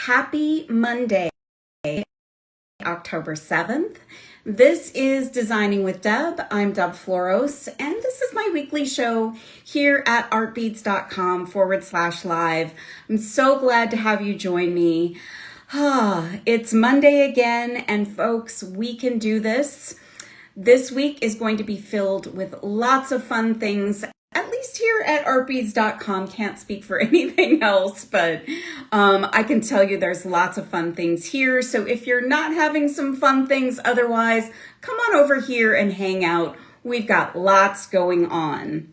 Happy Monday, October 7th. This is Designing with Deb. I'm Deb Floros, and this is my weekly show here at artbeads.com/live. I'm so glad to have you join me. It's Monday again, and folks, we can do this. This week is going to be filled with lots of fun things, at least here at artbeads.com. Can't speak for anything else, but I can tell you there's lots of fun things here. So if you're not having some fun things otherwise, come on over here and hang out. We've got lots going on.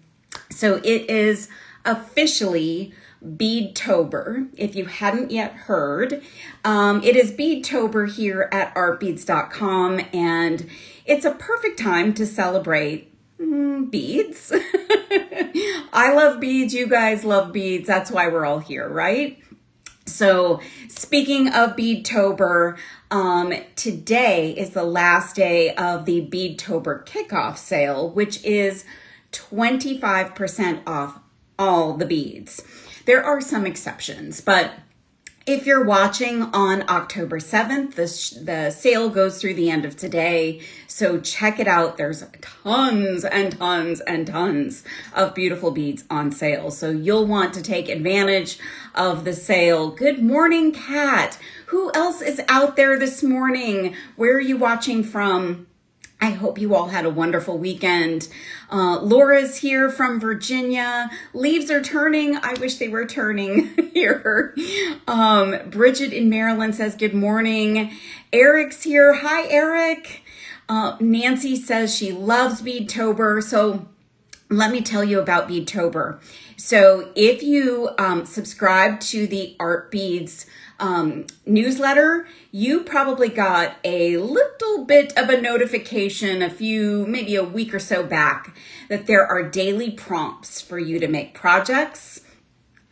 So it is officially Beadtober, if you hadn't yet heard. It is Beadtober here at artbeads.com, and it's a perfect time to celebrate beads. I love beads. You guys love beads. That's why we're all here, right? So speaking of Beadtober, today is the last day of the Beadtober kickoff sale, which is 25% off all the beads. There are some exceptions, but if you're watching on October 7th, the sale goes through the end of today, so check it out. There's tons and tons and tons of beautiful beads on sale, so you'll want to take advantage of the sale. Good morning, Kat. Who else is out there this morning? Where are you watching from? I hope you all had a wonderful weekend. Laura's here from Virginia. Leaves are turning. I wish they were turning here. Bridget in Maryland says good morning. Eric's here. Hi, Eric. Nancy says she loves Beadtober. So let me tell you about Beadtober. So if you subscribe to the Art Beads newsletter, you probably got a little bit of a notification maybe a week or so back, that there are daily prompts for you to make projects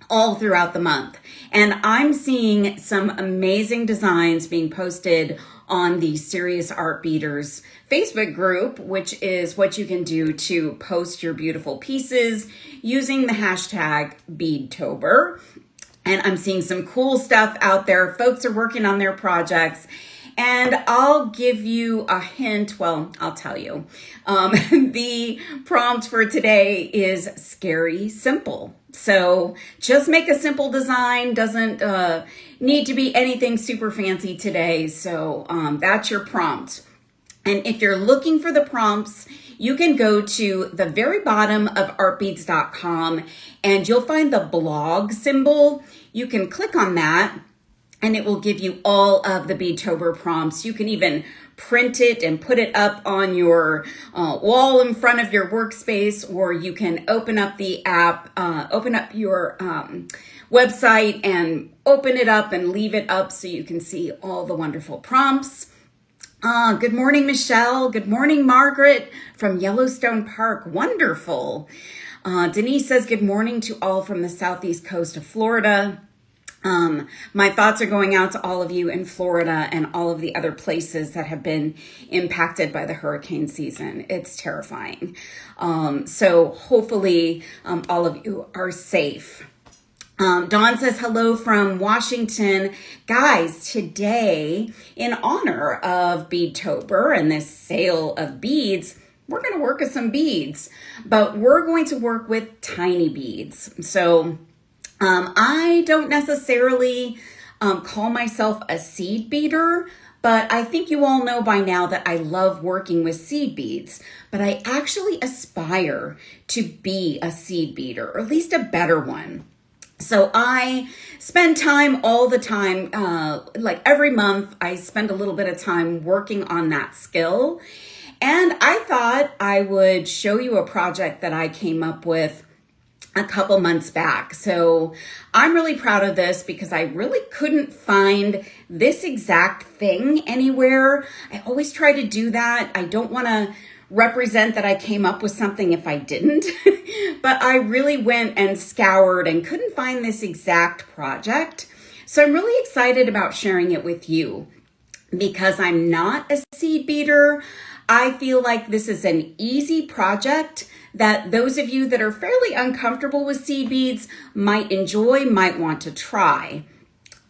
all throughout the month. And I'm seeing some amazing designs being posted on the Serious Art Beaders Facebook group, which is what you can do to post your beautiful pieces using the hashtag Beadtober. And I'm seeing some cool stuff out there. Folks are working on their projects. And I'll give you a hint. Well, I'll tell you. The prompt for today is scary simple. So just make a simple design. Doesn't need to be anything super fancy today. So that's your prompt. And if you're looking for the prompts, you can go to the very bottom of artbeads.com and you'll find the blog symbol. You can click on that and it will give you all of the Beadtober prompts. You can even print it and put it up on your wall in front of your workspace, or you can open up the app, open up your website and open it up and leave it up so you can see all the wonderful prompts. Good morning, Michelle. Good morning, Margaret from Yellowstone Park. Wonderful. Denise says, good morning to all from the southeast coast of Florida. My thoughts are going out to all of you in Florida and all of the other places that have been impacted by the hurricane season. It's terrifying. So hopefully all of you are safe. Dawn says hello from Washington. Guys, today, in honor of Beadtober and this sale of beads, we're going to work with some beads, but we're going to work with tiny beads. So I don't necessarily call myself a seed beader, but I think you all know by now that I love working with seed beads, but I actually aspire to be a seed beader, or at least a better one. So I spend time all the time, like every month, I spend a little bit of time working on that skill. And I thought I would show you a project that I came up with a couple months back. So I'm really proud of this because I really couldn't find this exact thing anywhere. I always try to do that. I don't want to represent that I came up with something if I didn't, but I really went and scoured and couldn't find this exact project. So I'm really excited about sharing it with you because I'm not a seed beater. I feel like this is an easy project that those of you that are fairly uncomfortable with seed beads might enjoy, might want to try.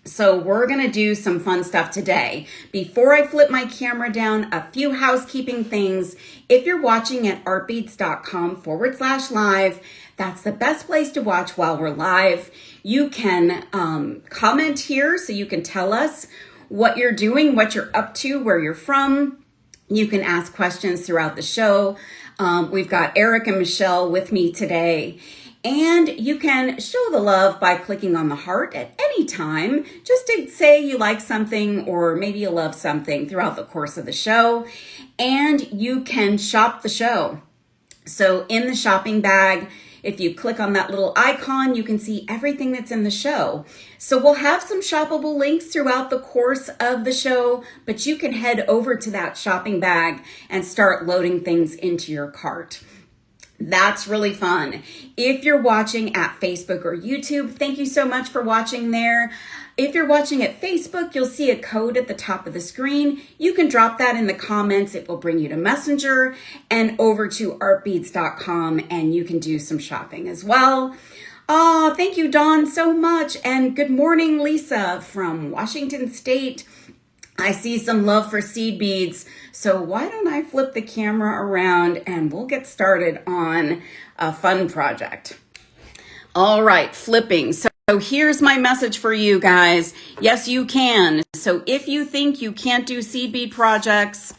So we're going to do some fun stuff today. Before I flip my camera down, a few housekeeping things. If you're watching at artbeads.com/live, that's the best place to watch while we're live. You can comment here so you can tell us what you're doing, what you're up to, where you're from. You can ask questions throughout the show. We've got Eric and Michelle with me today. And you can show the love by clicking on the heart at any time, just to say you like something or maybe you love something throughout the course of the show. And you can shop the show. So in the shopping bag, if you click on that little icon, you can see everything that's in the show. So we'll have some shoppable links throughout the course of the show, but you can head over to that shopping bag and start loading things into your cart. That's really fun. If you're watching at Facebook or YouTube, thank you so much for watching there. If you're watching at Facebook, you'll see a code at the top of the screen. You can drop that in the comments. It will bring you to Messenger and over to artbeads.com, and you can do some shopping as well. Oh, thank you, Dawn, so much. And good morning, Lisa from Washington State. I see some love for seed beads. So why don't I flip the camera around and we'll get started on a fun project. All right, flipping. So here's my message for you guys. Yes, you can. So if you think you can't do seed bead projects,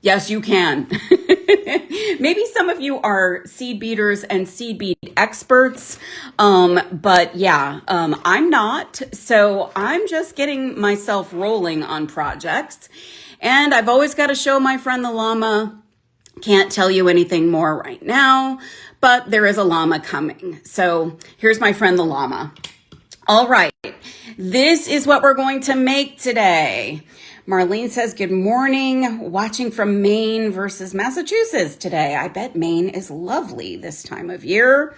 yes, you can. Maybe some of you are seed beaders and seed bead experts, but yeah, I'm not. So I'm just getting myself rolling on projects. And I've always got to show my friend the llama. Can't tell you anything more right now, but there is a llama coming. So here's my friend the llama. All right, this is what we're going to make today. Marlene says, good morning, watching from Maine versus Massachusetts today. I bet Maine is lovely this time of year.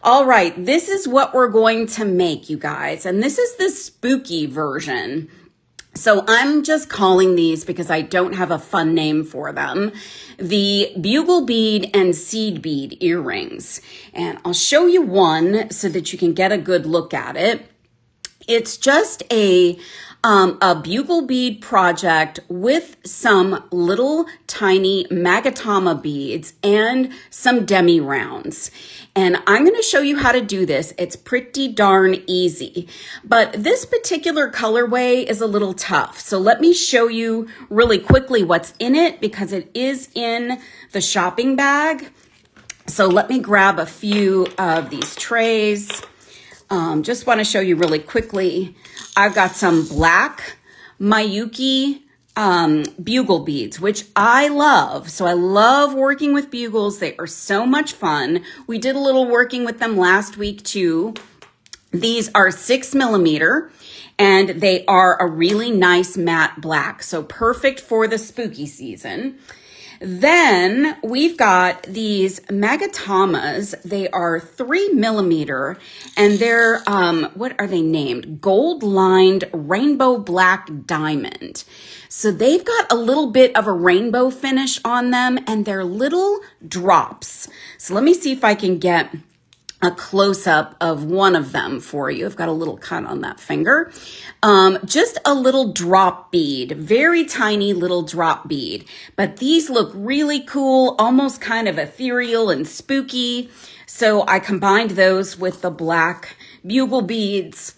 All right, this is what we're going to make, you guys. And this is the spooky version. So I'm just calling these because I don't have a fun name for them. The bugle bead and seed bead earrings. And I'll show you one so that you can get a good look at it. It's just a bugle bead project with some little tiny magatama beads and some demi rounds. And I'm going to show you how to do this. It's pretty darn easy, but this particular colorway is a little tough. So let me show you really quickly what's in it because it is in the shopping bag. So let me grab a few of these trays. Just want to show you really quickly. I've got some black Miyuki bugle beads, which I love. So I love working with bugles. They are so much fun. We did a little working with them last week too. These are 6mm and they are a really nice matte black. So perfect for the spooky season. Then we've got these magatamas. They are 3mm and they're, what are they named? Gold lined rainbow black diamond. So they've got a little bit of a rainbow finish on them and they're little drops. So let me see if I can get a close-up of one of them for you. I've got a little cut on that finger. Just a little drop bead, very tiny little drop bead. But these look really cool, almost kind of ethereal and spooky. So I combined those with the black bugle beads.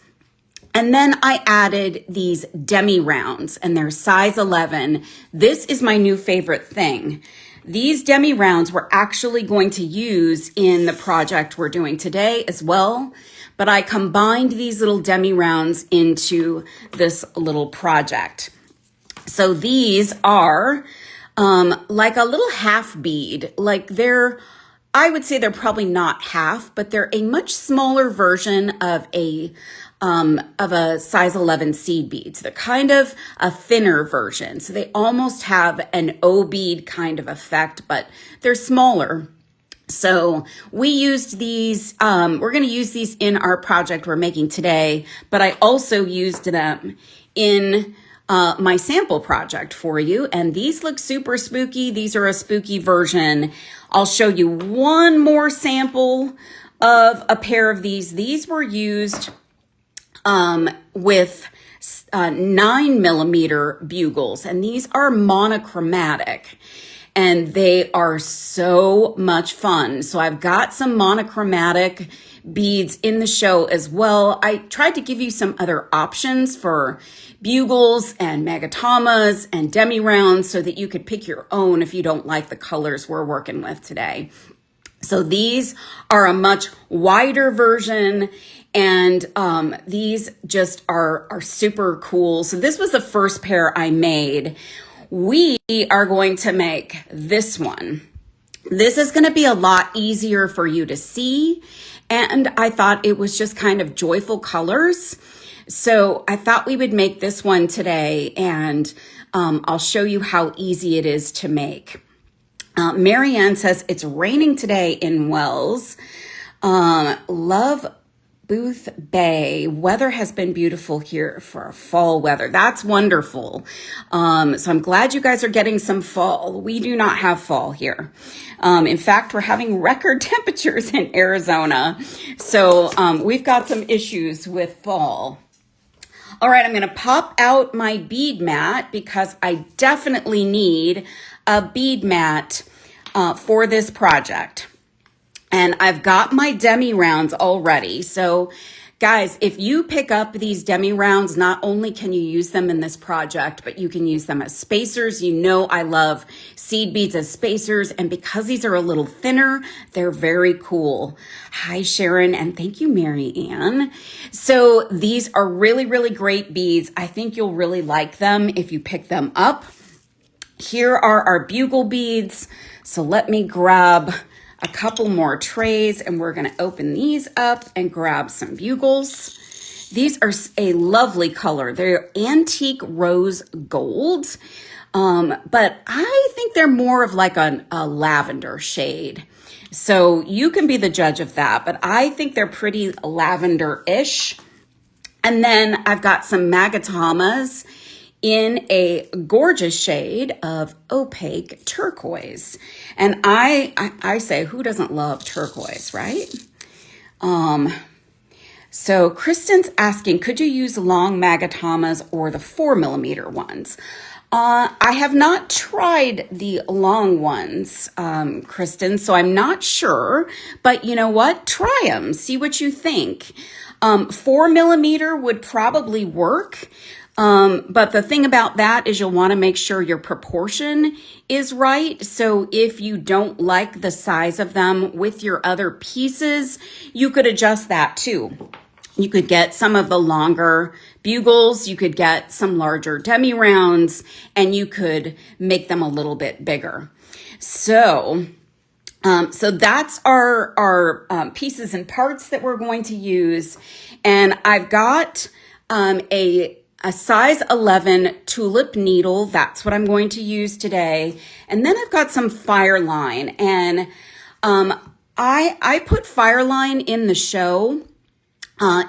And then I added these demi rounds and they're size 11. This is my new favorite thing. These demi rounds we're actually going to use in the project we're doing today as well, but I combined these little demi rounds into this little project. So these are like a little half bead, like I would say they're probably not half, but they're a much smaller version of a size 11 seed bead. So they're kind of a thinner version. So they almost have an O bead kind of effect, but they're smaller. So we used these, we're going to use these in our project we're making today, but I also used them in my sample project for you. And these look super spooky. These are a spooky version. I'll show you one more sample of a pair of these. These were used with 9mm bugles, and these are monochromatic. And they are so much fun. So I've got some monochromatic beads in the show as well. I tried to give you some other options for bugles and magatamas and demi rounds so that you could pick your own if you don't like the colors we're working with today. So these are a much wider version, and these just are super cool. So this was the first pair I made. We are going to make this one. This is going to be a lot easier for you to see, and I thought it was just kind of joyful colors. So I thought we would make this one today, and I'll show you how easy it is to make. Marianne says it's raining today in Wells. Love Booth Bay. Weather has been beautiful here for fall weather. That's wonderful. So I'm glad you guys are getting some fall. We do not have fall here. In fact, we're having record temperatures in Arizona. So we've got some issues with fall. All right, I'm going to pop out my bead mat because I definitely need a bead mat for this project. And I've got my demi rounds already. So guys, if you pick up these demi rounds, not only can you use them in this project, but you can use them as spacers. You know I love seed beads as spacers, and because these are a little thinner, they're very cool. Hi, Sharon, and thank you, Mary Ann. So these are really, really great beads. I think you'll really like them if you pick them up. Here are our bugle beads. So let me grab a couple more trays, and we're going to open these up and grab some bugles. These are a lovely color. They're antique rose gold, but I think they're more of like a lavender shade. So you can be the judge of that, but I think they're pretty lavender-ish. And then I've got some magatamas in a gorgeous shade of opaque turquoise. And I say, who doesn't love turquoise, right? So Kristen's asking, could you use long magatamas or the 4mm ones? I have not tried the long ones, Kristen, so I'm not sure, but you know what? Try them, see what you think. 4mm would probably work. But the thing about that is you'll want to make sure your proportion is right. So if you don't like the size of them with your other pieces, you could adjust that too. You could get some of the longer bugles, you could get some larger demi rounds, and you could make them a little bit bigger. So that's our pieces and parts that we're going to use. And I've got a size 11 tulip needle. That's what I'm going to use today. And then I've got some Fireline, and I put Fireline in the show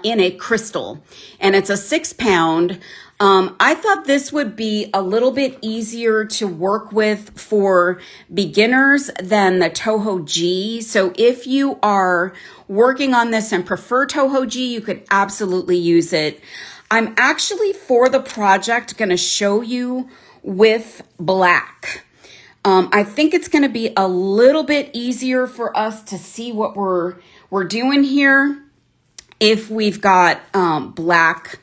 in a crystal, and it's a 6-pound. I thought this would be a little bit easier to work with for beginners than the Toho G. So if you are working on this and prefer Toho G, you could absolutely use it. I'm actually, for the project, going to show you with black. I think it's going to be a little bit easier for us to see what we're doing here if we've got black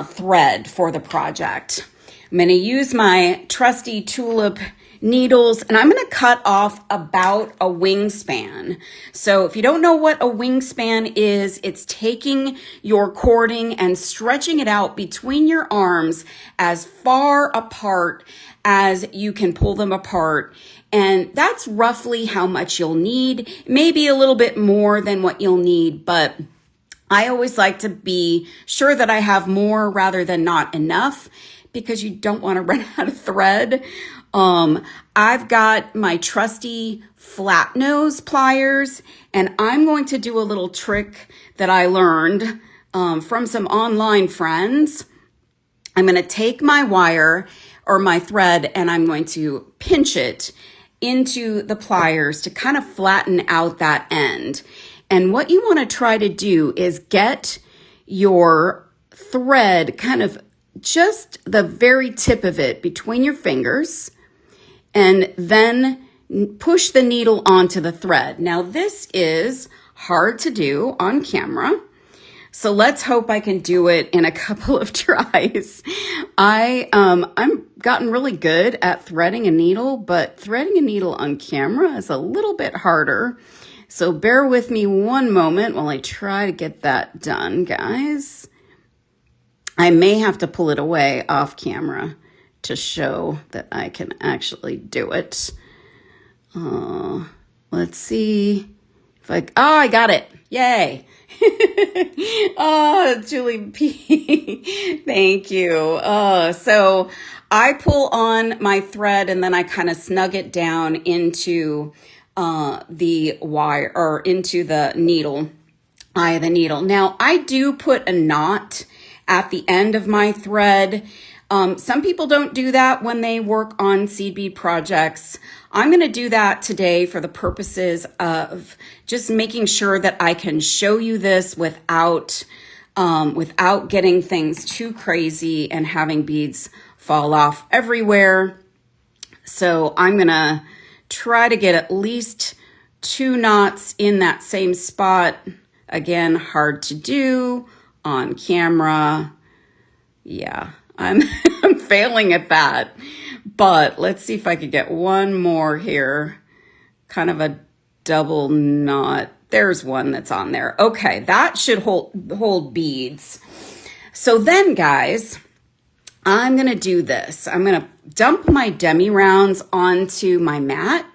thread for the project. I'm going to use my trusty tulip needles, and I'm going to cut off about a wingspan. So if you don't know what a wingspan is, it's taking your cording and stretching it out between your arms as far apart as you can pull them apart. And that's roughly how much you'll need, maybe a little bit more than what you'll need, but I always like to be sure that I have more rather than not enough, because you don't want to run out of thread. I've got my trusty flat nose pliers, and I'm going to do a little trick that I learned from some online friends. I'm going to take my wire or my thread, and I'm going to pinch it into the pliers to kind of flatten out that end. And what you want to try to do is get your thread kind of just the very tip of it between your fingers, and then push the needle onto the thread. Now this is hard to do on camera, so let's hope I can do it in a couple of tries. I'm gotten really good at threading a needle, but threading a needle on camera is a little bit harder. So bear with me one moment while I try to get that done, guys. I may have to pull it away off camera to show that I can actually do it. Let's see if I got it. Yay. Oh, Julie P. Thank you. So I pull on my thread and then I kind of snug it down into the wire, or into the needle, eye of the needle. Now I do put a knot at the end of my thread. Some people don't do that when they work on seed bead projects. I'm going to do that today for the purposes of just making sure that I can show you this without getting things too crazy and having beads fall off everywhere. So I'm going to try to get at least 2 knots in that same spot. Again, hard to do on camera. Yeah, I'm failing at that. But let's see if I could get one more here. Kind of a double knot. There's one that's on there. Okay, that should hold beads. So then, guys, I'm going to do this. I'm going to dump my demi rounds onto my mat,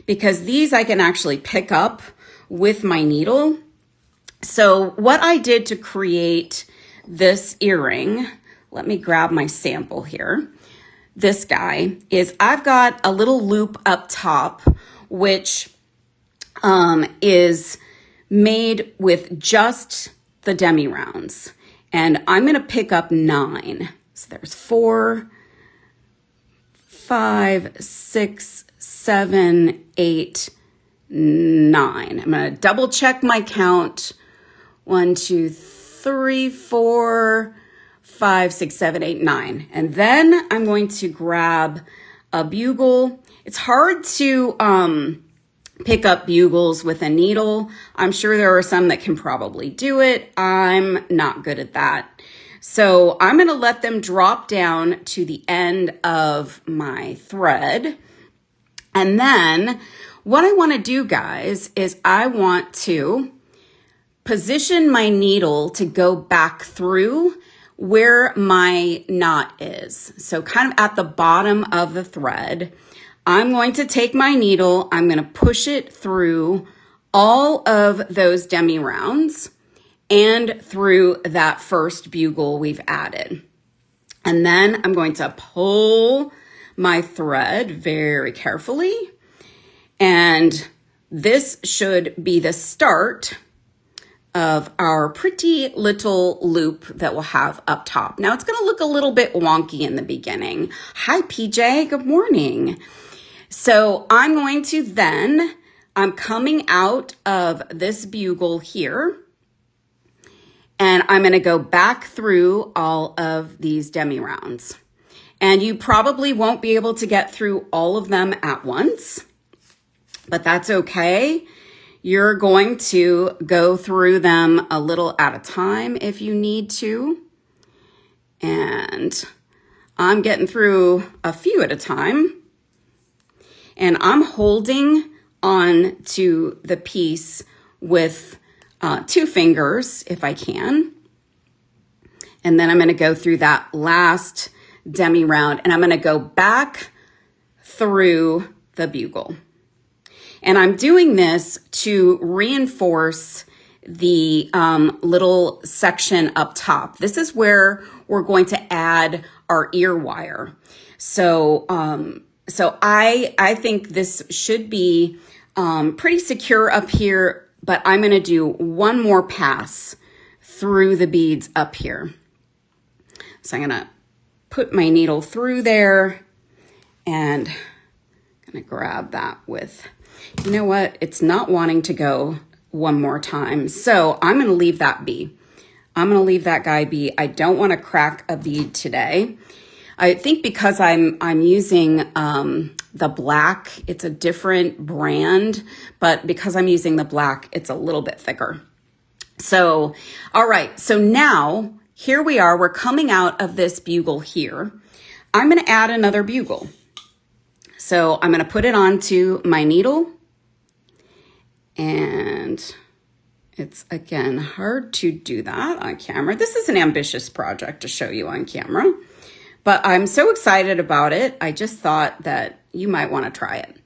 because these I can actually pick up with my needle. So what I did to create this earring, let me grab my sample here. This guy is, I've got a little loop up top, which is made with just the demi rounds. And I'm going to pick up 9. So there's 4, 5, 6, 7, 8, 9. I'm going to double check my count. 1, 2, 3, 4, 5, 6, 7, 8, 9. And then I'm going to grab a bugle. It's hard to pick up bugles with a needle. I'm sure there are some that can probably do it. I'm not good at that. So I'm going to let them drop down to the end of my thread. And then what I want to do, guys, is I want to position my needle to go back through where my knot is. So kind of at the bottom of the thread, I'm going to take my needle, I'm going to push it through all of those demi rounds and through that first bugle we've added. And then I'm going to pull my thread very carefully. And this should be the start of our pretty little loop that we'll have up top. Now it's going to look a little bit wonky in the beginning. Hi, PJ. Good morning. So I'm going to then, I'm coming out of this bugle here, and I'm going to go back through all of these demi rounds. And you probably won't be able to get through all of them at once, but that's okay. You're going to go through them a little at a time if you need to. And I'm getting through a few at a time. And I'm holding on to the piece with 2 fingers if I can. And then I'm going to go through that last demi round, and I'm going to go back through the bugle. And I'm doing this to reinforce the little section up top. This is where we're going to add our ear wire. So I think this should be pretty secure up here, but I'm going to do one more pass through the beads up here. So I'm going to put my needle through there, and I'm going to grab that with, you know what? It's not wanting to go one more time. So I'm going to leave that be. I'm going to leave that guy be. I don't want to crack a bead today. I think because I'm using the black, it's a different brand, but because I'm using the black, it's a little bit thicker. So, all right. So now here we are. We're coming out of this bugle here. I'm going to add another bugle. So I'm going to put it onto my needle, and it's, again, hard to do that on camera. This is an ambitious project to show you on camera, but I'm so excited about it. I just thought that you might want to try it.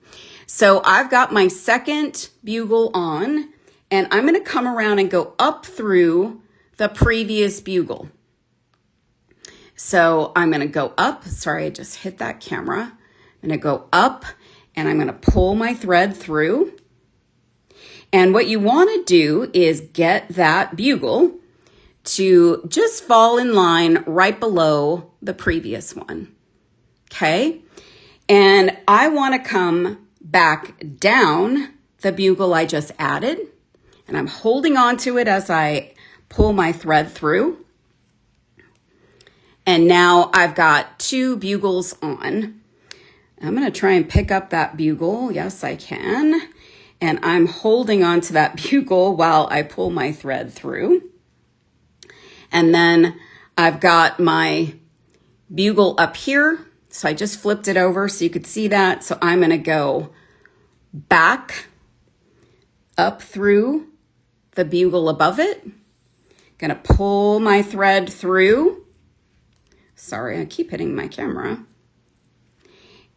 So I've got my second bugle on, and I'm going to come around and go up through the previous bugle. So I'm going to go up. Sorry, I just hit that camera. I'm going to go up, and I'm going to pull my thread through. And what you want to do is get that bugle to just fall in line right below the previous one. Okay? And I want to come back down the bugle I just added, and I'm holding on to it as I pull my thread through. And now I've got two bugles on. I'm going to try and pick up that bugle. Yes, I can. And I'm holding on to that bugle while I pull my thread through. And then I've got my bugle up here. So I just flipped it over so you could see that. So I'm going to go back up through the bugle above it. Going to pull my thread through. Sorry, I keep hitting my camera.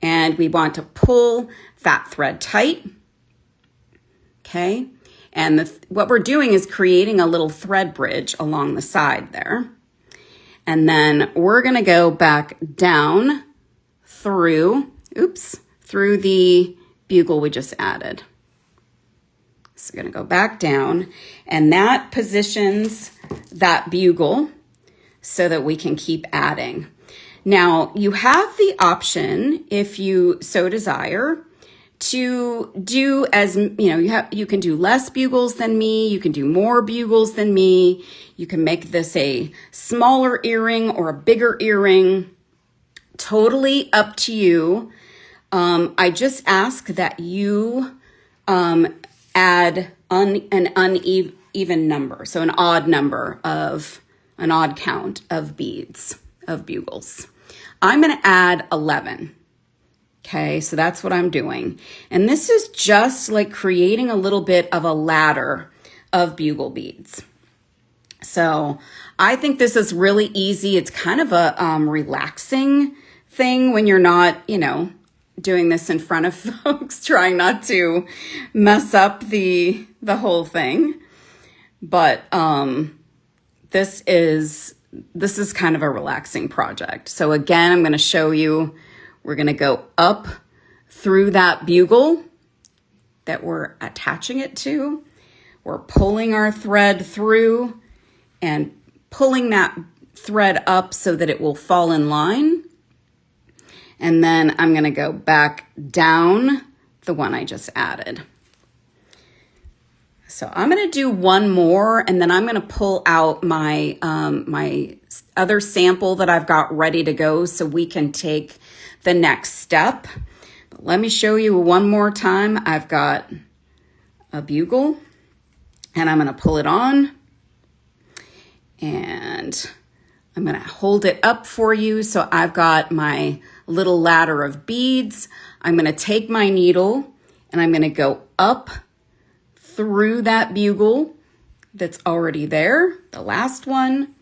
And we want to pull that thread tight. Okay. And what we're doing is creating a little thread bridge along the side there. And then we're going to go back down through, through the bugle we just added. So we're going to go back down, and that positions that bugle so that we can keep adding. Now, you have the option, if you so desire, to do as, you can do less bugles than me, you can do more bugles than me, you can make this a smaller earring or a bigger earring, totally up to you. I just ask that you add an uneven number, so an odd count of beads, of bugles. I'm going to add 11. Okay, so that's what I'm doing. And this is just like creating a little bit of a ladder of bugle beads. So I think this is really easy. It's kind of a relaxing thing when you're not, doing this in front of folks, trying not to mess up the whole thing. But this is kind of a relaxing project. So again, I'm going to show you. We're going to go up through that bugle that we're attaching it to. We're pulling our thread through and pulling that thread up so that it will fall in line. And then I'm going to go back down the one I just added. So I'm going to do one more, and then I'm going to pull out my my other sample that I've got ready to go so we can take the next step. But let me show you one more time. I've got a bugle, and I'm going to pull it on, and I'm going to hold it up for you. So I've got my little ladder of beads. I'm going to take my needle, and I'm going to go up through that bugle that's already there, the last one.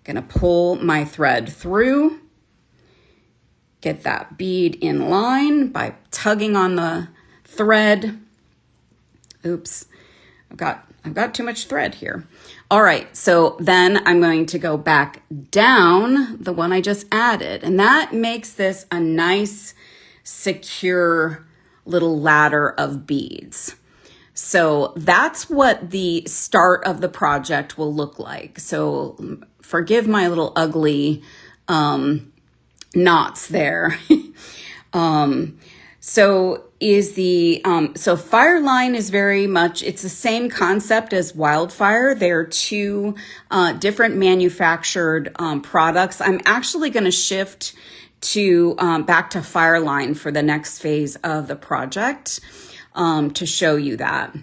Going to pull my thread through, get that bead in line by tugging on the thread. Oops, I've got too much thread here. All right, so then I'm going to go back down the one I just added, and that makes this a nice, secure little ladder of beads. So that's what the start of the project will look like. So forgive my little ugly knots there. So so Fireline is very much, it's the same concept as Wildfire. They're two different manufactured products. I'm actually going to shift to back to Fireline for the next phase of the project to show you that.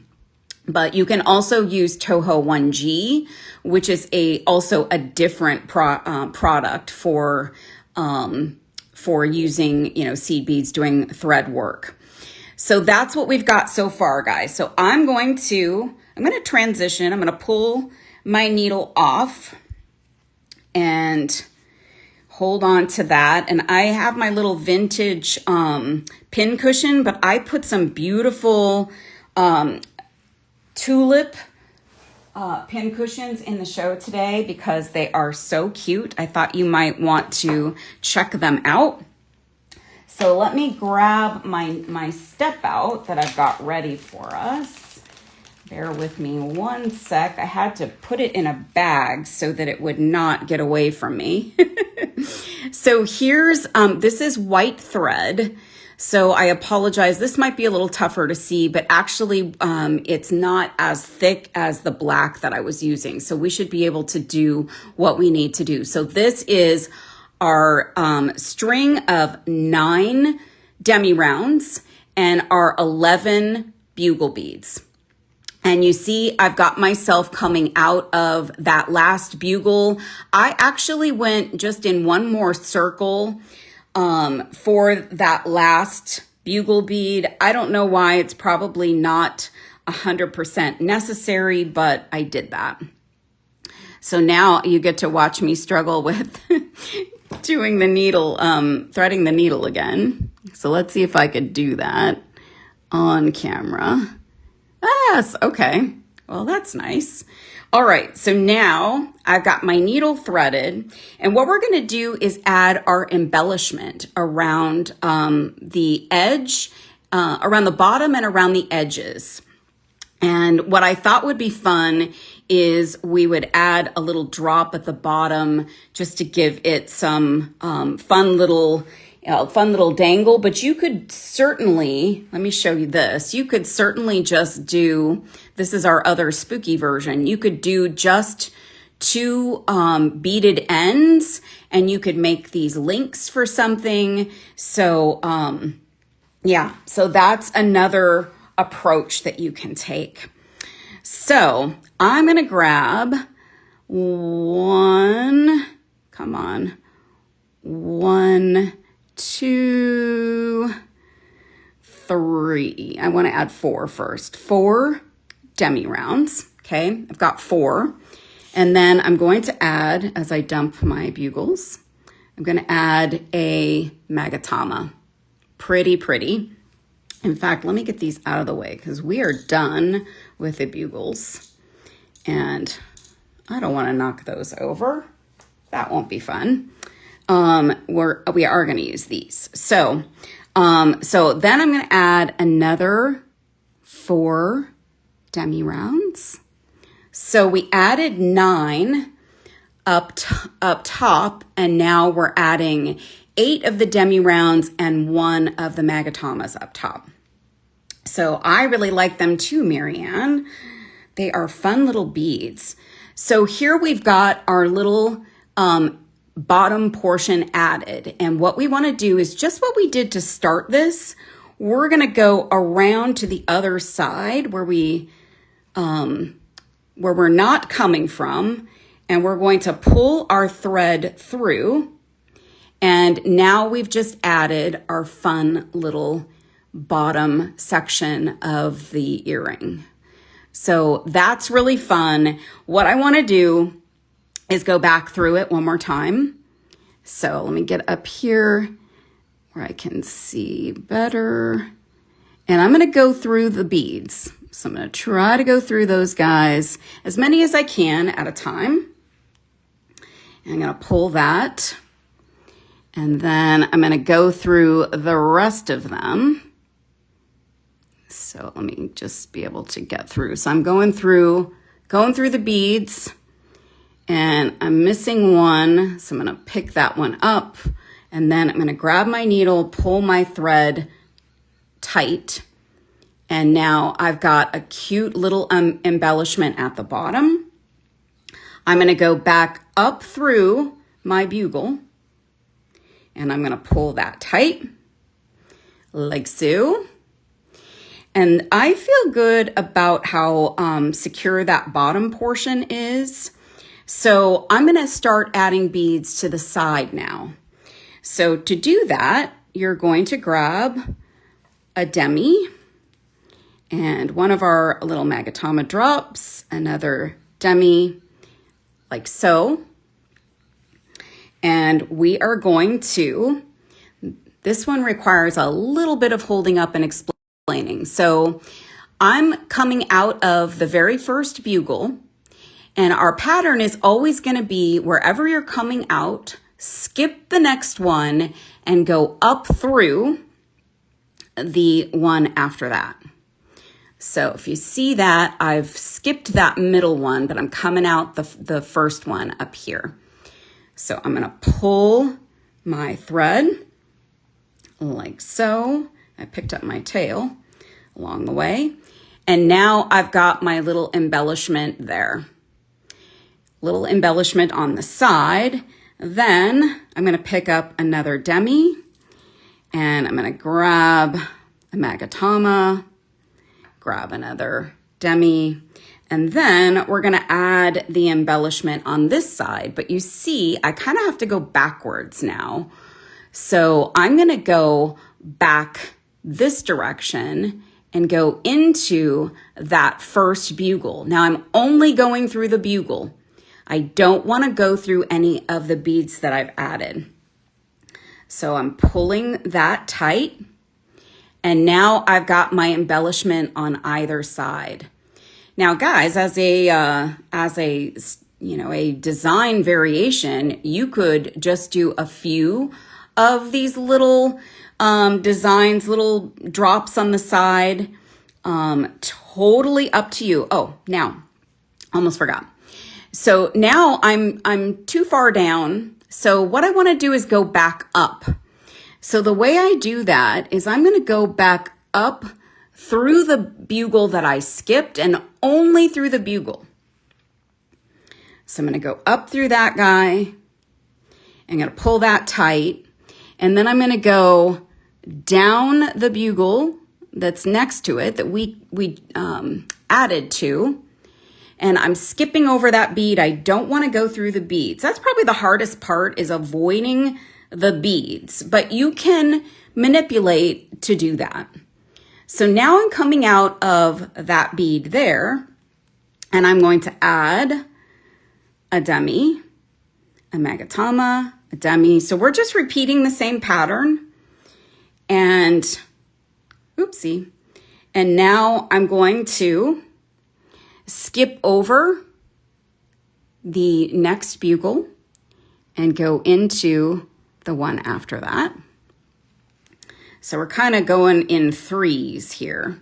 But you can also use Toho 1G, which is also a different product for using, seed beads, doing thread work. So that's what we've got so far, guys. So I'm going to transition. I'm going to pull my needle off and hold on to that. And I have my little vintage pin cushion, but I put some beautiful tulip pin cushions in the show today because they are so cute. I thought you might want to check them out. So let me grab my step out that I've got ready for us. Bear with me one sec. I had to put it in a bag so that it would not get away from me. So here's, this is white thread. So I apologize. This might be a little tougher to see, but actually it's not as thick as the black that I was using. So we should be able to do what we need to do. So this is our string of 9 demi rounds and our 11 bugle beads. And you see, I've got myself coming out of that last bugle. I actually went just in one more circle for that last bugle bead. I don't know why. It's probably not 100% necessary, but I did that. So now you get to watch me struggle with doing the needle, threading the needle again. So let's see if I could do that on camera. Yes, okay. Well, that's nice. All right, so now I've got my needle threaded, and what we're going to do is add our embellishment around the edge, around the bottom and around the edges. And what I thought would be fun is we would add a little drop at the bottom just to give it some fun little dangle. But you could certainly, let me show you this. You could certainly just do, this is our other spooky version. You could do just 2 beaded ends, and you could make these links for something. So yeah, so that's another approach that you can take. So I'm going to grab 1, 2, 3. I want to add 4 first. 4 demi rounds. Okay, I've got 4. And then I'm going to add, as I dump my bugles, I'm going to add a magatama. Pretty pretty. In fact, let me get these out of the way because we are done with the bugles. And I don't want to knock those over. That won't be fun. We are going to use these. So then I'm going to add another 4 demi rounds. So we added 9 up top, and now we're adding 8 of the demi rounds and 1 of the magatamas up top. So I really like them too, Marianne. They are fun little beads. So here we've got our little bottom portion added. And what we want to do is just what we did to start this. We're going to go around to the other side where we're not coming from, and we're going to pull our thread through. And now we've just added our fun little bottom section of the earring. So that's really fun. What I want to do is go back through it one more time. So let me get up here where I can see better. And I'm going to go through the beads. So I'm going to try to go through those guys, as many as I can at a time. And I'm going to pull that. And then I'm going to go through the rest of them. So let me just be able to get through. So I'm going through the beads, and I'm missing one. So I'm going to pick that one up, and then I'm going to grab my needle, pull my thread tight. And now I've got a cute little embellishment at the bottom. I'm going to go back up through my bugle and I'm going to pull that tight like so. And I feel good about how secure that bottom portion is. So I'm going to start adding beads to the side now. So to do that, you're going to grab a demi and one of our little magatama drops, another demi, like so. And we are going to, this one requires a little bit of holding up and explaining. So I'm coming out of the very first bugle, and our pattern is always going to be wherever you're coming out, skip the next one and go up through the one after that. So if you see that, I've skipped that middle one, but I'm coming out the first one up here. So I'm going to pull my thread like so. I picked up my tail along the way. And now I've got my little embellishment there. Little embellishment on the side. Then I'm going to pick up another demi and I'm going to grab a magatama, grab another demi, and then we're going to add the embellishment on this side. But you see, I kind of have to go backwards now. So I'm going to go back this direction and go into that first bugle. Now I'm only going through the bugle. I don't want to go through any of the beads that I've added. So I'm pulling that tight. And now I've got my embellishment on either side. Now, guys, as a design variation, you could just do a few of these little designs, little drops on the side. Totally up to you. Oh, now, almost forgot. So now I'm too far down. So what I want to do is go back up. So the way I do that is I'm going to go back up through the bugle that I skipped and only through the bugle. So I'm going to go up through that guy. I'm going to pull that tight. And then I'm going to go down the bugle that's next to it that we added to. And I'm skipping over that bead. I don't want to go through the beads. That's probably the hardest part, is avoiding the beads, but you can manipulate to do that. So now I'm coming out of that bead there, and I'm going to add a demi, a magatama, a demi. So we're just repeating the same pattern. And oopsie. And now I'm going to skip over the next bugle and go into the one after that. So we're kind of going in threes here.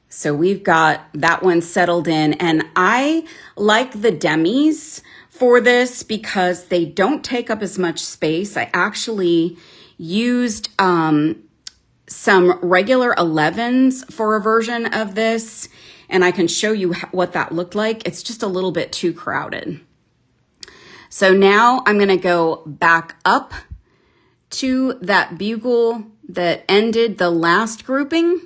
So we've got that one settled in, and I like the demis for this because they don't take up as much space. I actually used some regular 11s for a version of this, and I can show you what that looked like. It's just a little bit too crowded. So now I'm going to go back up to that bugle that ended the last grouping,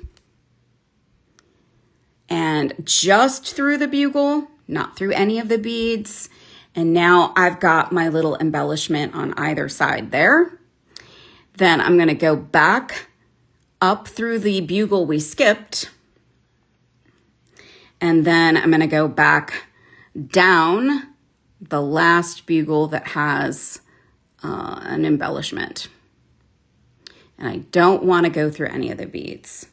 and just through the bugle, not through any of the beads. And now I've got my little embellishment on either side there. Then I'm going to go back up through the bugle we skipped. And then I'm going to go back down the last bugle that has an embellishment. And I don't want to go through any of the beads.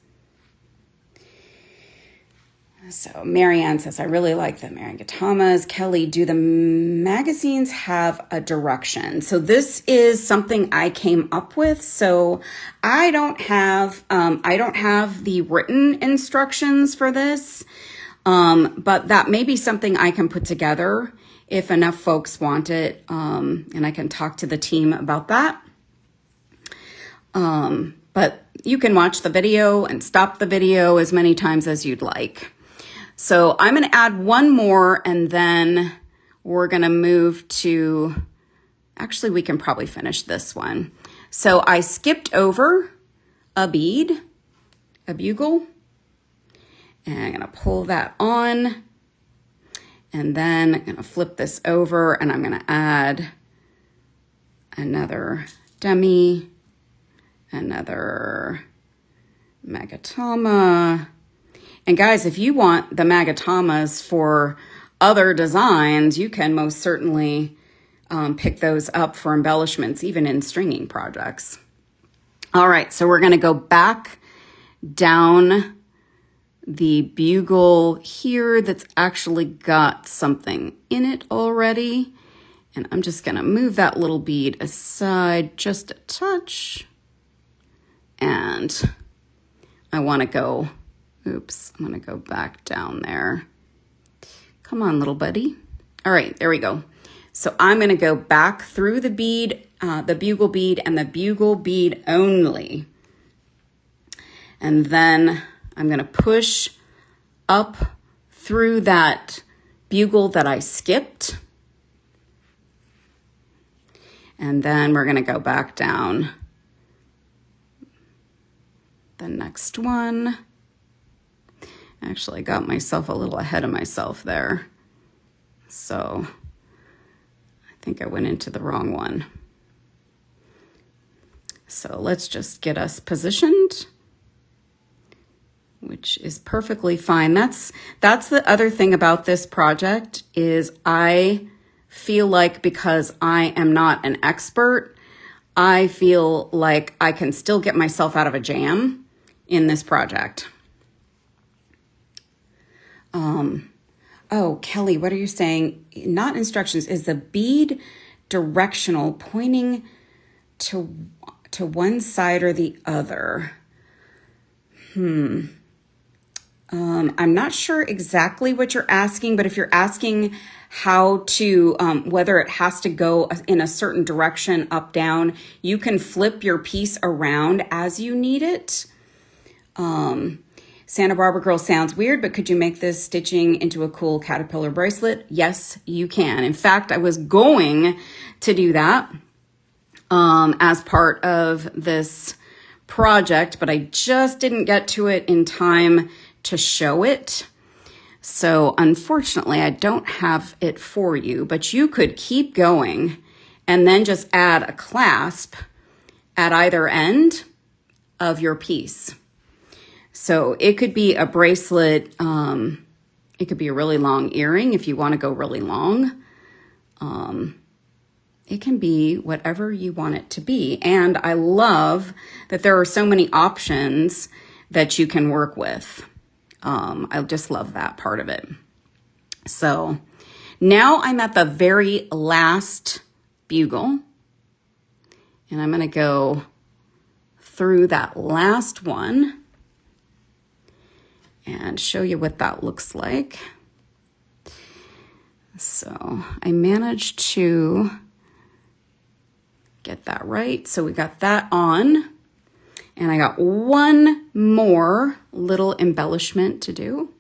So Marianne says, I really like the Marigatamas. Kelly, do the magazines have a direction? So this is something I came up with. So I don't have the written instructions for this, but that may be something I can put together if enough folks want it, and I can talk to the team about that. But you can watch the video and stop the video as many times as you'd like. So I'm going to add one more, and then we're going to move to, actually we can probably finish this one. So I skipped over a bead, a bugle, and I'm going to pull that on, and then I'm going to flip this over, and I'm going to add another demi, another magatama. And guys, if you want the magatamas for other designs, you can most certainly pick those up for embellishments, even in stringing projects. All right, so we're gonna go back down the bugle here that's actually got something in it already. And I'm just gonna move that little bead aside just a touch. And I wanna go, oops, I'm gonna go back down there. Come on, little buddy. All right, there we go. So I'm gonna go back through the bead, the bugle bead, and the bugle bead only. And then I'm gonna push up through that bugle that I skipped. And then we're gonna go back down the next one. Actually, I got myself a little ahead of myself there. So I think I went into the wrong one. So let's just get us positioned, which is perfectly fine. That's the other thing about this project is I feel like because I am not an expert, I feel like I can still get myself out of a jam in this project. Oh, Kelly, what are you saying? Not instructions. Is the bead directional, pointing to one side or the other? I'm not sure exactly what you're asking, but if you're asking how to, whether it has to go in a certain direction, up, down, you can flip your piece around as you need it. Santa Barbara Girl sounds weird, but could you make this stitching into a cool caterpillar bracelet? Yes, you can. In fact, I was going to do that as part of this project, but I just didn't get to it in time to show it. So unfortunately, I don't have it for you, but you could keep going and then just add a clasp at either end of your piece. So it could be a bracelet, it could be a really long earring if you want to go really long. It can be whatever you want it to be. And I love that there are so many options that you can work with. I just love that part of it. So now I'm at the very last bugle, and I'm going to go through that last one and show you what that looks like. So I managed to get that right. So we got that on, and I got one more little embellishment to do.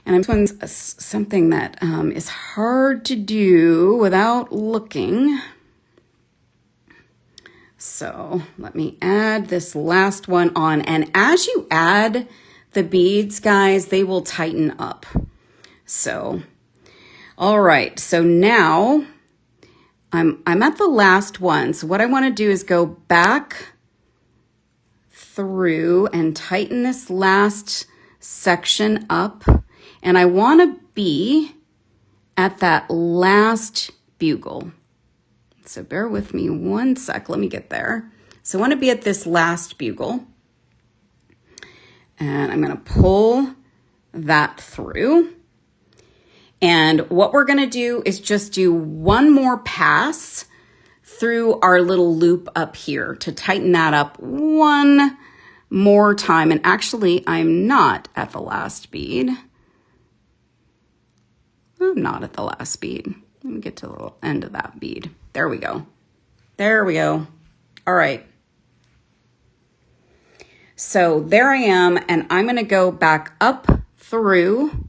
And this one's something that is hard to do without looking. So let me add this last one on. And as you add the beads, guys, they will tighten up. So, all right. So now I'm at the last one. So what I want to do is go back through and tighten this last section up. And I want to be at that last bugle. So bear with me one sec. Let me get there. So I want to be at this last bugle. And I'm going to pull that through. And what we're going to do is just do one more pass through our little loop up here to tighten that up one more time. And actually, I'm not at the last bead. I'm not at the last bead. Let me get to the end of that bead. There we go. There we go. All right. So there I am, and I'm going to go back up through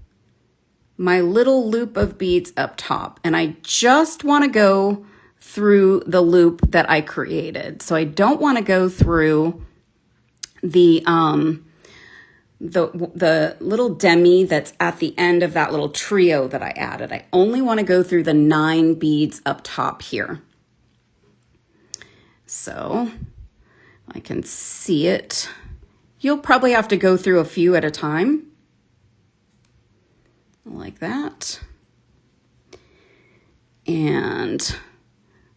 my little loop of beads up top. And I just want to go through the loop that I created. So I don't want to go through the little demi that's at the end of that little trio that I added. I only want to go through the 9 beads up top here. So I can see it. You'll probably have to go through a few at a time. Like that. And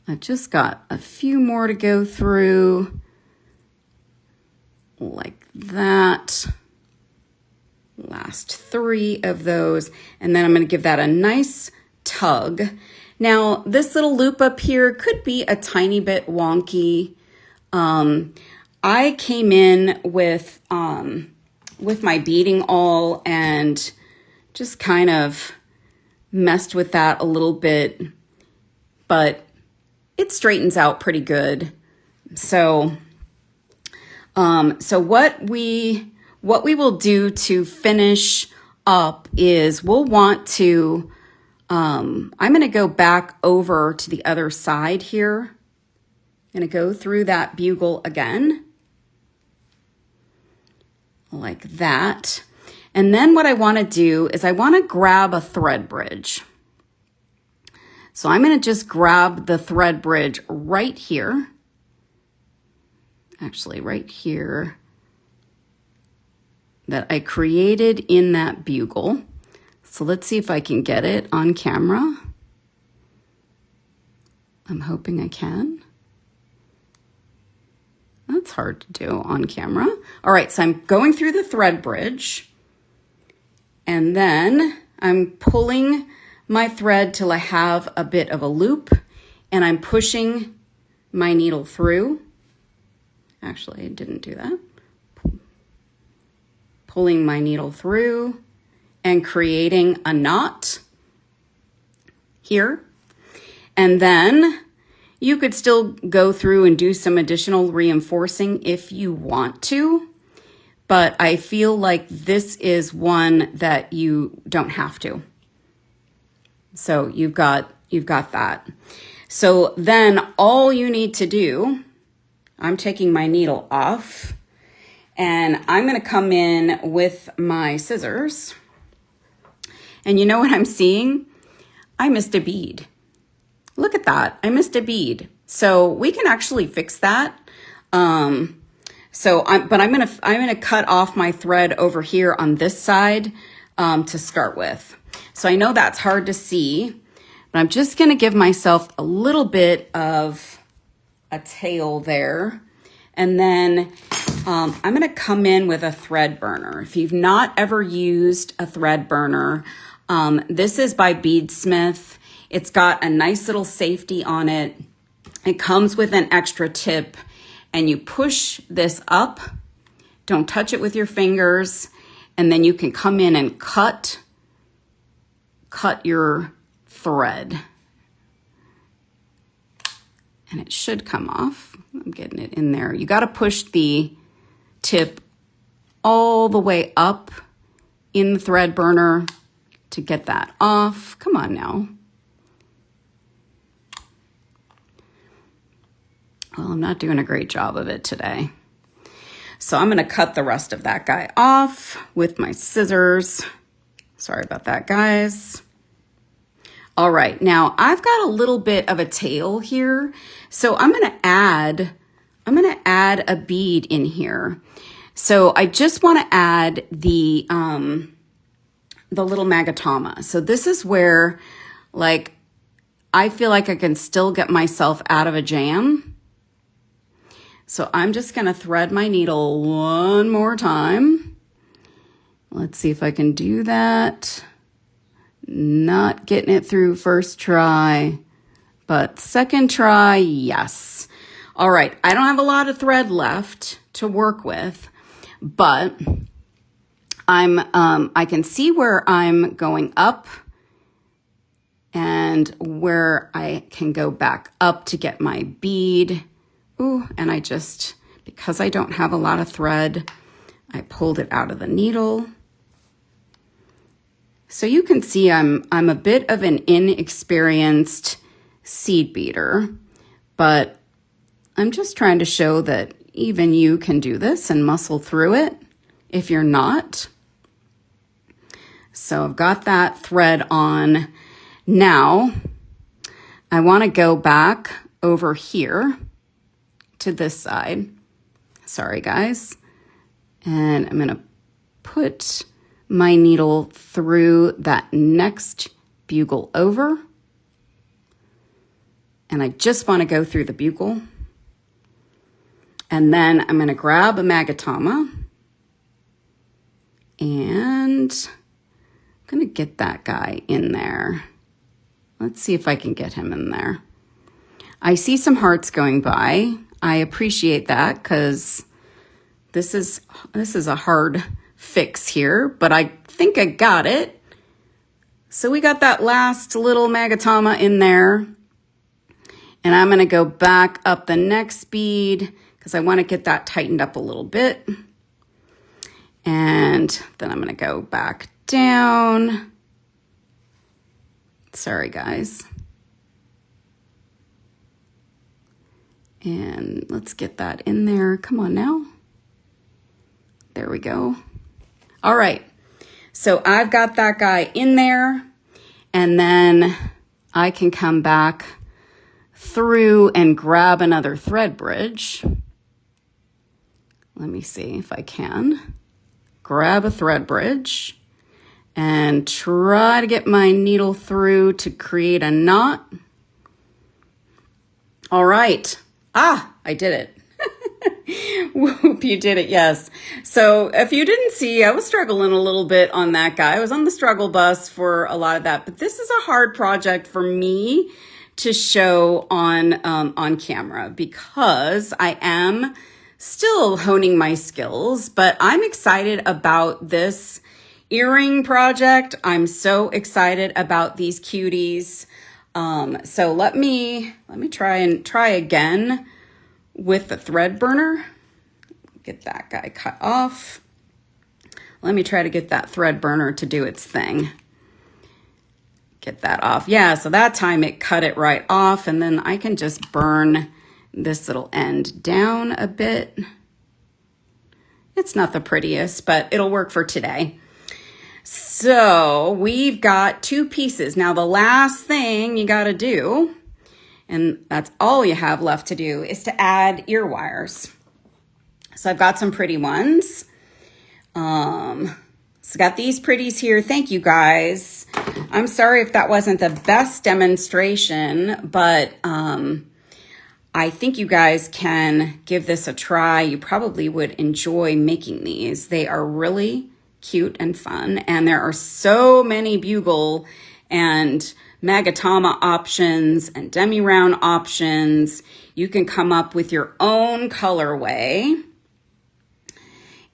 I've just got a few more to go through. Like that. Last 3 of those. And then I'm going to give that a nice tug. Now, this little loop up here could be a tiny bit wonky. I came in with my beading awl and just kind of messed with that a little bit, but it straightens out pretty good. So, what we will do to finish up is we'll want to, I'm going to go back over to the other side here. I'm going to go through that bugle again, like that. And then what I want to do is I want to grab a thread bridge. So I'm going to just grab the thread bridge right here. Actually, right here that I created in that bugle. So let's see if I can get it on camera. I'm hoping I can. That's hard to do on camera. All right, so I'm going through the thread bridge. And then I'm pulling my thread till I have a bit of a loop, and I'm pushing my needle through. Actually, I didn't do that. Pulling my needle through and creating a knot here. And then you could still go through and do some additional reinforcing if you want to. But I feel like this is one that you don't have to. So you've got that. So then all you need to do, I'm taking my needle off and I'm going to come in with my scissors. And you know what I'm seeing? I missed a bead. Look at that. I missed a bead. So we can actually fix that. I'm gonna cut off my thread over here on this side to start with. So I know that's hard to see, but I'm just gonna give myself a little bit of a tail there. And then I'm gonna come in with a thread burner. If you've not ever used a thread burner, this is by Beadsmith. It's got a nice little safety on it. It comes with an extra tip. And you push this up, don't touch it with your fingers, and then you can come in and cut your thread. And it should come off. I'm getting it in there. You got to push the tip all the way up in the thread burner to get that off. Come on now. Well, I'm not doing a great job of it today. So I'm going to cut the rest of that guy off with my scissors. Sorry about that, guys. All right, now I've got a little bit of a tail here. So I'm going to add a bead in here. So I just want to add the little magatama. So this is where, like, I feel like I can still get myself out of a jam. So I'm just going to thread my needle one more time. Let's see if I can do that. Not getting it through first try, but second try, yes. All right, I don't have a lot of thread left to work with, but I can see where I'm going up and where I can go back up to get my bead. Ooh, and I just, because I don't have a lot of thread, I pulled it out of the needle. So you can see I'm a bit of an inexperienced seed beater, but I'm just trying to show that even you can do this and muscle through it if you're not. So I've got that thread on. Now I want to go back over here to this side. Sorry guys. And I'm going to put my needle through that next bugle over. And I just want to go through the bugle. And then I'm going to grab a magatama and I'm going to get that guy in there. Let's see if I can get him in there. I see some hearts going by. I appreciate that because this is a hard fix here, but I think I got it. So we got that last little magatama in there. And I'm going to go back up the next bead because I want to get that tightened up a little bit. And then I'm going to go back down. Sorry, guys. And let's get that in there. Come on now. There we go. All right. So I've got that guy in there. And then I can come back through and grab another thread bridge. Let me see if I can. Grab a thread bridge and try to get my needle through to create a knot. All right. Ah, I did it. Whoop, you did it, yes. So if you didn't see, I was struggling a little bit on that guy. I was on the struggle bus for a lot of that, but this is a hard project for me to show on camera because I am still honing my skills, but I'm excited about this earring project. I'm so excited about these cuties. So let me try again with the thread burner. Get that guy cut off. Let me try to get that thread burner to do its thing. Get that off. Yeah, so that time it cut it right off, and then I can just burn this little end down a bit. It's not the prettiest, but it'll work for today. So we've got 2 pieces. Now the last thing you gotta do, and that's all you have left to do, is to add ear wires. So I've got some pretty ones. So got these pretties here. Thank you guys. I'm sorry if that wasn't the best demonstration, but I think you guys can give this a try. You probably would enjoy making these. They are really cute and fun, and there are so many bugle and magatama options and demi-round options. You can come up with your own colorway.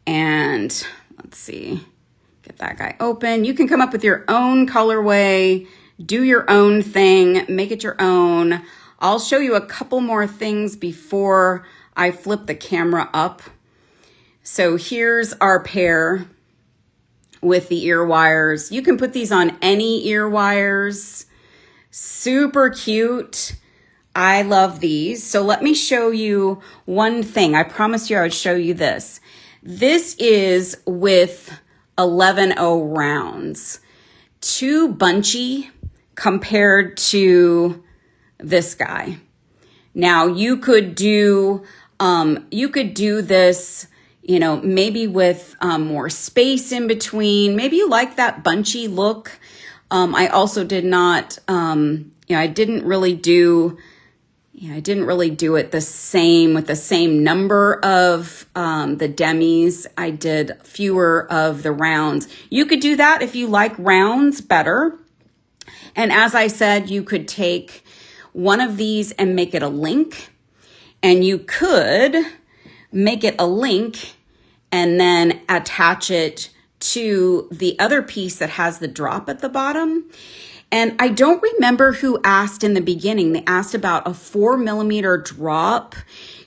And let's see, get that guy open. You can come up with your own colorway, do your own thing, make it your own. I'll show you a couple more things before I flip the camera up. So here's our pair with the ear wires. You can put these on any ear wires. Super cute. I love these. So let me show you one thing. I promised you I would show you this. This is with 11-0 rounds. Too bunchy compared to this guy. Now you could do this, you know, maybe with more space in between. Maybe you like that bunchy look. I also did not, I didn't really do it the same with the same number of the demis. I did fewer of the rounds. You could do that if you like rounds better. And as I said, you could take one of these and make it a link. And you could make it a link and then attach it to the other piece that has the drop at the bottom. And I don't remember who asked in the beginning. They asked about a 4mm drop.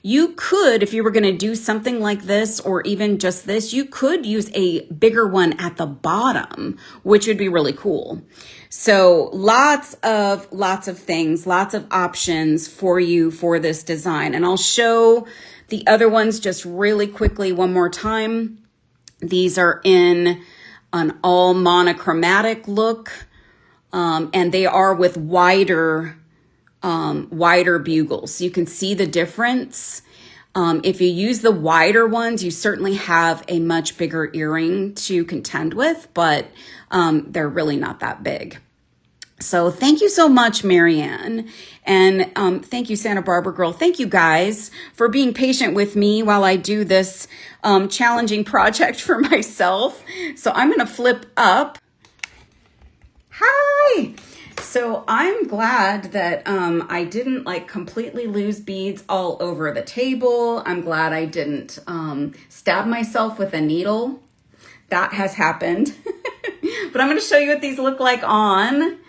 You could, if you were going to do something like this or even just this, you could use a bigger one at the bottom, which would be really cool. So lots of things, lots of options for you for this design. And I'll show the other ones just really quickly one more time. These are in an all monochromatic look, and they are with wider bugles. You can see the difference. If you use the wider ones, you certainly have a much bigger earring to contend with, but they're really not that big. So thank you so much, Marianne. And thank you, Santa Barbara Girl. Thank you guys for being patient with me while I do this challenging project for myself. So I'm going to flip up. Hi. So I'm glad that I didn't like completely lose beads all over the table. I'm glad I didn't stab myself with a needle. That has happened. But I'm going to show you what these look like on.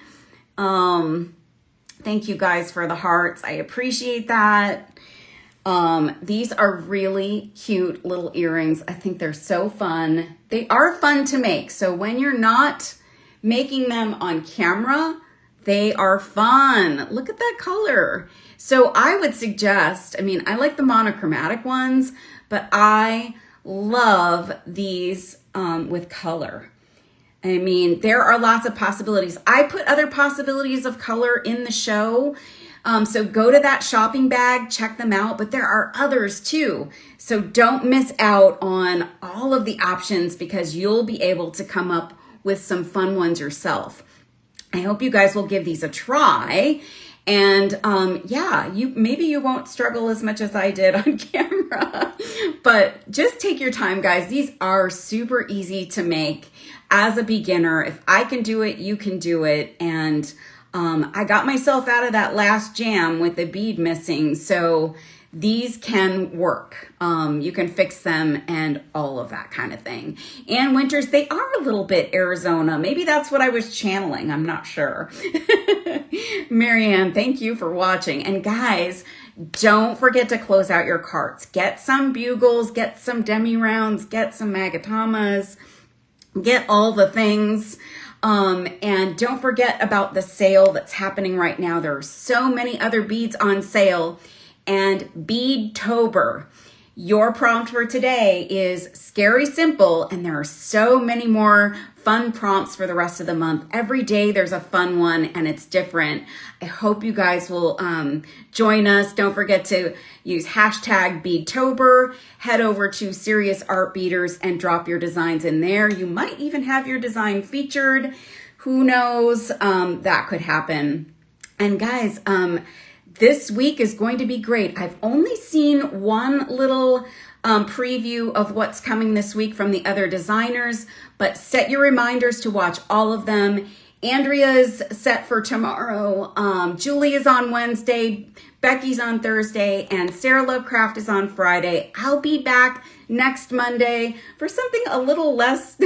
Thank you guys for the hearts. I appreciate that. These are really cute little earrings. I think they're so fun. They are fun to make. So when you're not making them on camera, they are fun. Look at that color. So I would suggest, I mean, I like the monochromatic ones, but I love these with color. I mean, there are lots of possibilities. I put other possibilities of color in the show. So go to that shopping bag, check them out, but there are others too. So don't miss out on all of the options because you'll be able to come up with some fun ones yourself. I hope you guys will give these a try. And yeah, maybe you won't struggle as much as I did on camera, but just take your time, guys. These are super easy to make as a beginner. If I can do it, you can do it. And I got myself out of that last jam with the bead missing. So these can work. You can fix them and all of that kind of thing. And winters, they are a little bit Arizona. Maybe that's what I was channeling. I'm not sure. Marianne, thank you for watching. And guys, don't forget to close out your carts. Get some bugles, get some demi rounds, get some magatamas, get all the things. And don't forget about the sale that's happening right now. There are so many other beads on sale. And Beadtober. Your prompt for today is scary simple, and there are so many more fun prompts for the rest of the month. Every day there's a fun one and it's different. I hope you guys will join us. Don't forget to use hashtag Beadtober. Head over to Serious Art Beaders and drop your designs in there. You might even have your design featured. Who knows? That could happen. And guys, this week is going to be great. I've only seen one little preview of what's coming this week from the other designers, but set your reminders to watch all of them. Andrea's set for tomorrow. Julie is on Wednesday. Becky's on Thursday, and Sarah Lovecraft is on Friday. I'll be back next Monday for something a little less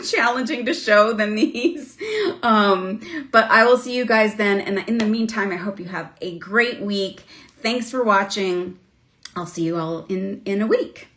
challenging to show than these. But I will see you guys then. And in the meantime, I hope you have a great week. Thanks for watching. I'll see you all in a week.